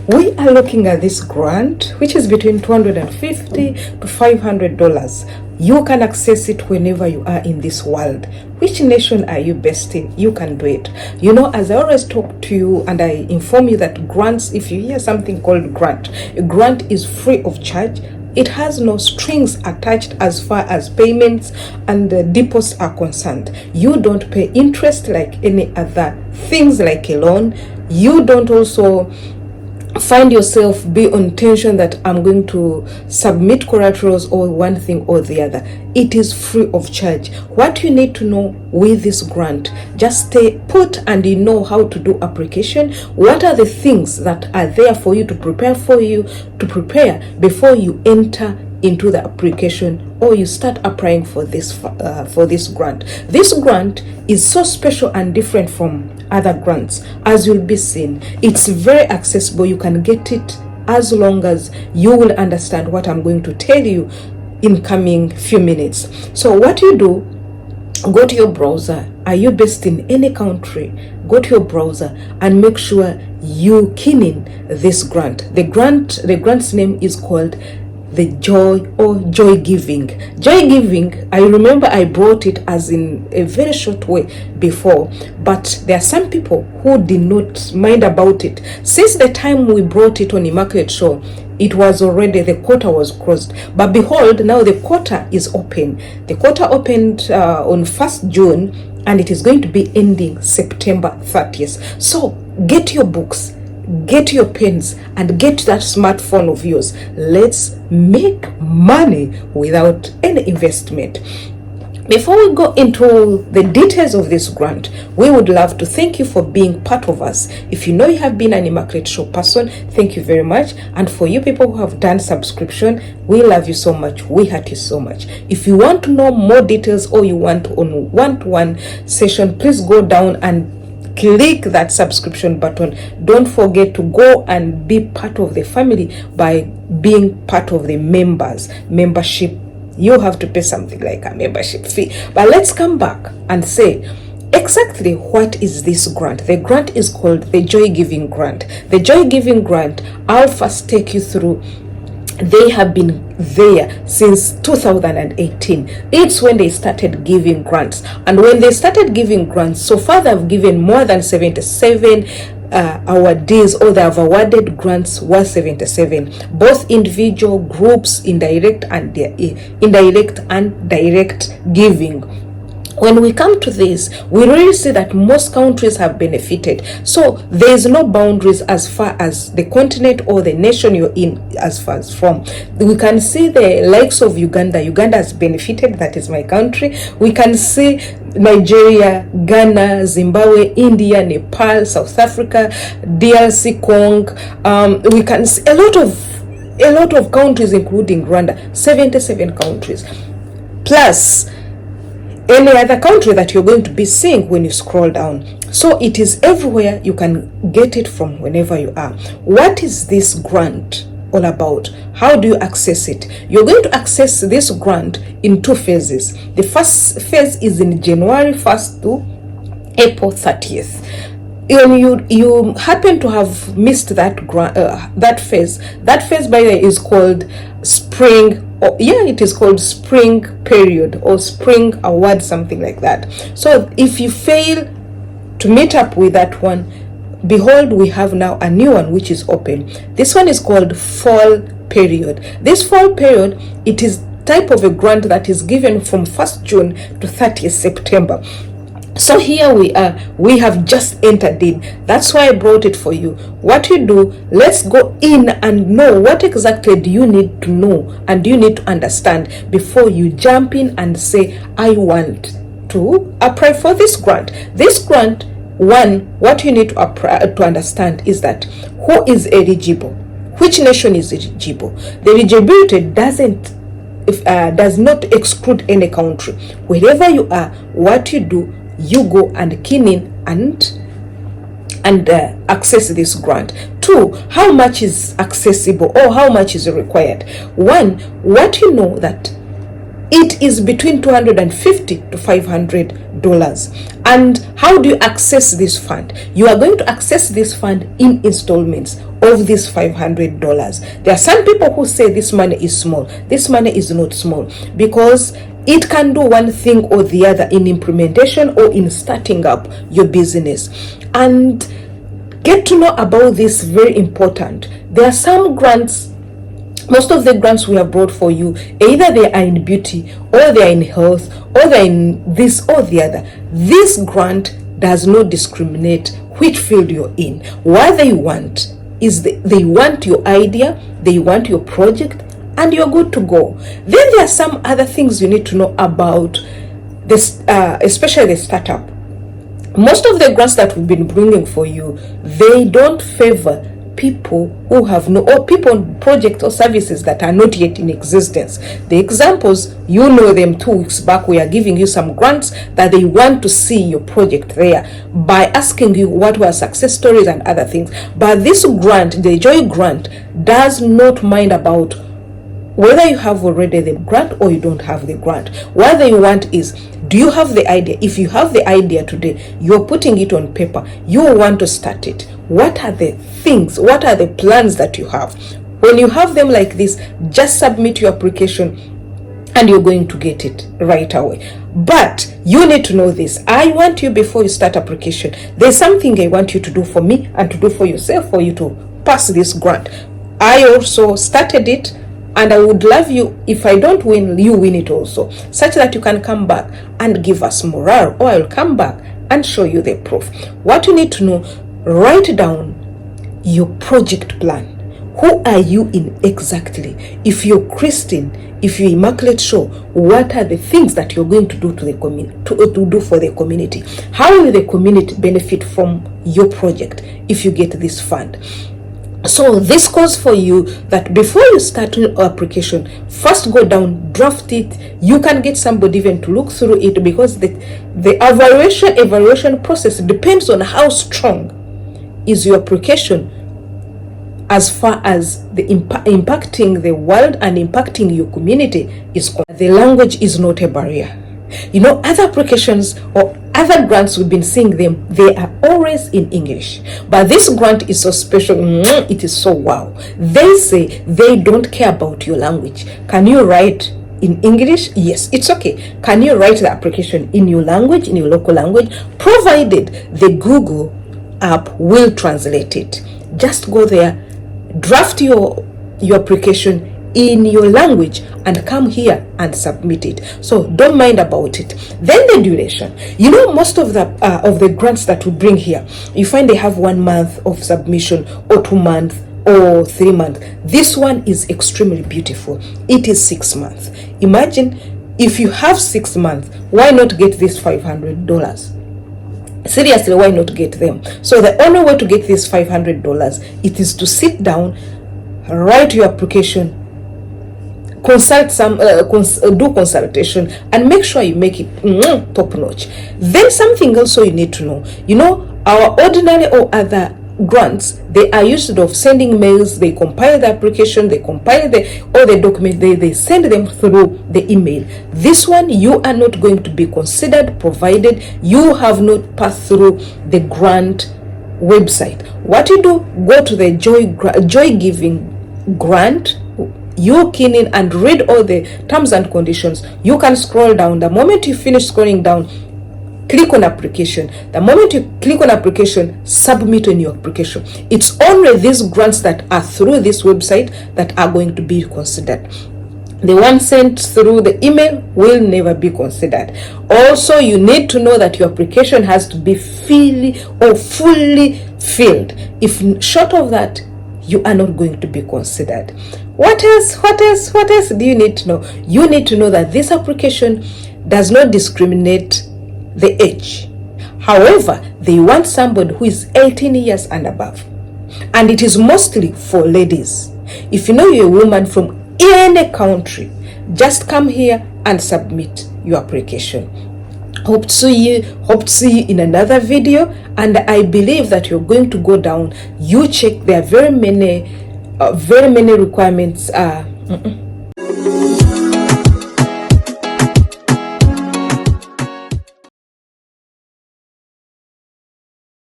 We are looking at this grant, which is between $250 to $500. You can access it whenever you are in this world. Which nation are you based in? You can do it. You know, as I always talk to you and I inform you that grants, if you hear something called grant, a grant is free of charge. It has no strings attached as far as payments and deposits are concerned. You don't pay interest like any other things like a loan. You don't also find yourself be on tension that I'm going to submit collaterals or one thing or the other. It is free of charge. What you need to know with this grant, just stay put and you know how to do application. What are the things that are there for you to prepare before you enter into the application or you start applying for this grant. This grant is so special and different from other grants, as you'll be seeing. It's very accessible. You can get it as long as you will understand what I'm going to tell you in coming few minutes. So what you do, go to your browser. Are you based in any country? Go to your browser and make sure you key in this grant. The grant's name is called the joy giving. Joy giving, I remember I brought it as in a very short way before, but there are some people who did not mind about it. Since the time we brought it on Immaculate Show, it was already, the quota was closed. But behold, now the quota is open. The quota opened on 1st June and it is going to be ending September 30th. So get your books, get your pens, and get that smartphone of yours. Let's make money without any investment. Before we go into the details of this grant, we would love to thank you for being part of us. If you know you have been an Immaculate Show person, thank you very much. And for you people who have done subscription, we love you so much. We hurt you so much. If you want to know more details or you want on one-to-one session, please go down and click that subscription button. Don't forget to go and be part of the family by being part of the membership. You have to pay something like a membership fee. But let's come back and say exactly what is this grant. The grant is called the Joy Giving Grant. The Joy Giving Grant, I'll first take you through. They have been there since 2018. It's when they started giving grants. And when they started giving grants, so far they've given more than 77 awardees, or they have awarded grants worth 77, both individual, groups, indirect and direct giving. When we come to this, we really see that most countries have benefited. So there is no boundaries as far as the continent or the nation you're in as far as from. We can see the likes of Uganda. Uganda has benefited. That is my country. We can see Nigeria, Ghana, Zimbabwe, India, Nepal, South Africa, DRC, Congo. We can see a lot of countries, including Rwanda, 77 countries. Plus any other country that you're going to be seeing when you scroll down. So it is everywhere. You can get it from whenever you are. What is this grant all about? How do you access it? You're going to access this grant in 2 phases. The first phase is in January 1st to April 30th. You happen to have missed that phase. That phase, by the way, is called spring. It is called spring period or spring award, something like that. So if you fail to meet up with that one, behold, we have now a new one which is open. This one is called fall period. This fall period, it is type of a grant that is given from 1st June to 30th September. So here we are, we have just entered in. That's why I brought it for you. What you do, let's go in and know what exactly do you need to know and do you need to understand before you jump in and say, I want to apply for this grant. This grant, one, what you need to understand is that who is eligible, which nation is eligible. The eligibility does not exclude any country. Wherever you are, what you do, you go and key in and access this grant. 2, how much is accessible or how much is required. 1, what you know that it is between $250 to $500. And how do you access this fund? You are going to access this fund in installments of this $500. There are some people who say this money is small. This money is not small, because it can do one thing or the other in implementation or in starting up your business. And get to know about this, very important. There are some grants. Most of the grants we have brought for you, either they are in beauty, or they are in health, or they are in this or the other. This grant does not discriminate which field you're in. What they want is they want your idea, they want your project, and you're good to go. Then there are some other things you need to know about this, especially the startup. Most of the grants that we've been bringing for you, they don't favor people who have no, or people on projects or services that are not yet in existence. The examples, you know them. 2 weeks back we are giving you some grants that they want to see your project there by asking you what were success stories and other things. But this grant, the Joy grant, does not mind about whether you have already the grant or you don't have the grant. What they want is, do you have the idea? If you have the idea today, you're putting it on paper, you want to start it. What are the things, what are the plans that you have? When you have them like this, just submit your application and you're going to get it right away. But you need to know this. I want you, before you start application, there's something I want you to do for me and to do for yourself for you to pass this grant. I also started it, and I would love you, if I don't win, you win it also, such that you can come back and give us morale, or I'll come back and show you the proof. What you need to know, write down your project plan. Who are you in exactly? If you're Christine, if you're Immaculate Show, what are the things that you're going to do to the community, to do for the community? How will the community benefit from your project if you get this fund? So this calls for you that before you start your application, first go down, draft it. You can get somebody even to look through it, because the evaluation process depends on how strong is your application as far as the impacting the world and impacting your community is concerned. The language is not a barrier. You know, other applications or other grants, we've been seeing them, they are always in English. But this grant is so special. It is so wow. They say they don't care about your language. Can you write in English? Yes, it's okay. Can you write the application in your language, in your local language? Provided the Google app will translate it. Just go there, draft your application in your language, and come here and submit it. So don't mind about it. Then the duration. You know, most of the grants that we bring here, you find they have 1 month of submission, or 2 months, or 3 months. This one is extremely beautiful. It is 6 months. Imagine if you have 6 months, why not get this $500? Seriously, why not get them? So the only way to get this $500, it is to sit down, write your application, consult do consultation, and make sure you make it top notch. Then something also you need to know, you know, our ordinary or other grants, they are used of sending mails. They compile the application, they compile all the documents, they send them through the email. This one, you are not going to be considered, provided you have not passed through the grant website. What you do, go to the Joy Giving grant, you key in and read all the terms and conditions. You can scroll down. The moment you finish scrolling down, click on application. The moment you click on application, submit on your application. It's only these grants that are through this website that are going to be considered. The one sent through the email will never be considered. Also, you need to know that your application has to be fully filled. If short of that, you are not going to be considered. What else do you need to know? You need to know that this application does not discriminate the age. However, they want somebody who is 18 years and above, and it is mostly for ladies. If you know you're a woman from any country, just come here and submit your application. Hope to see you in another video, and I believe that you're going to go down. You check, there are very many requirements.